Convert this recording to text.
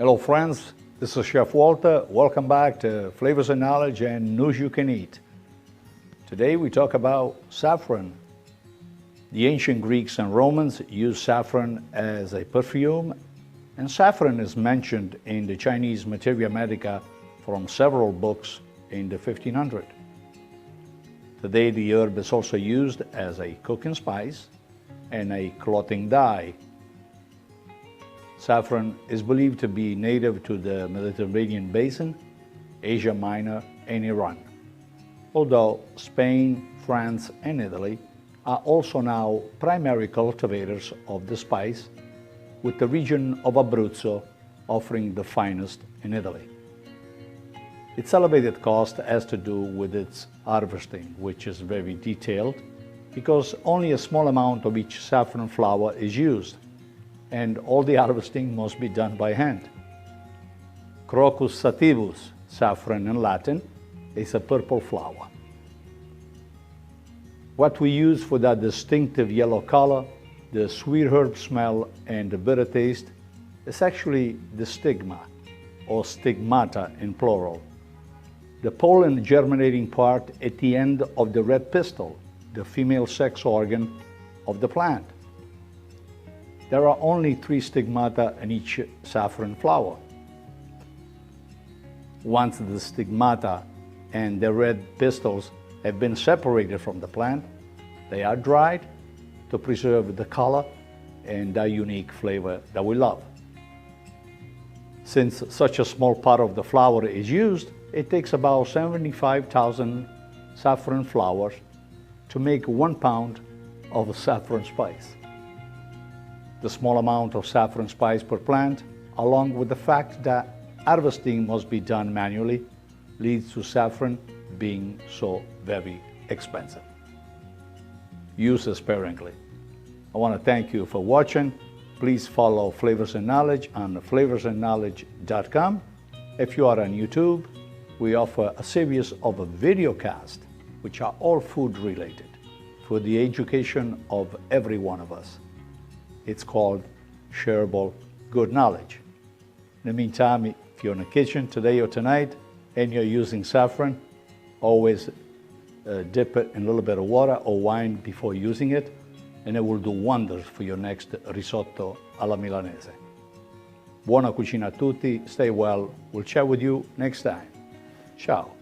Hello friends, this is Chef Walter. Welcome back to Flavors and Knowledge and News You Can Eat. Today we talk about saffron. The ancient Greeks and Romans used saffron as a perfume, and saffron is mentioned in the Chinese Materia Medica from several books in the 1500s. Today the herb is also used as a cooking spice and a clothing dye. Saffron is believed to be native to the Mediterranean basin, Asia Minor, and Iran. Although Spain, France, and Italy are also now primary cultivators of the spice, with the region of Abruzzo offering the finest in Italy. Its elevated cost has to do with its harvesting, which is very detailed, because only a small amount of each saffron flower is used, and all the harvesting must be done by hand. Crocus sativus, saffron in Latin, is a purple flower. What we use for that distinctive yellow color, the sweet herb smell, and the bitter taste is actually the stigma, or stigmata in plural. The pollen germinating part at the end of the red pistil, the female sex organ of the plant. There are only 3 stigmata in each saffron flower. Once the stigmata and the red pistils have been separated from the plant, they are dried to preserve the color and the unique flavor that we love. Since such a small part of the flower is used, it takes about 75,000 saffron flowers to make 1 pound of saffron spice. The small amount of saffron spice per plant, along with the fact that harvesting must be done manually, leads to saffron being so very expensive. Use sparingly. I want to thank you for watching. Please follow Flavors and Knowledge on flavorsandknowledge.com. If you are on YouTube, we offer a series of video casts, which are all food related, for the education of every one of us. It's called Shareable Good Knowledge. In the meantime, if you're in the kitchen today or tonight and you're using saffron, always dip it in a little bit of water or wine before using it, and it will do wonders for your next risotto alla milanese. Buona cucina a tutti, stay well, we'll chat with you next time. Ciao.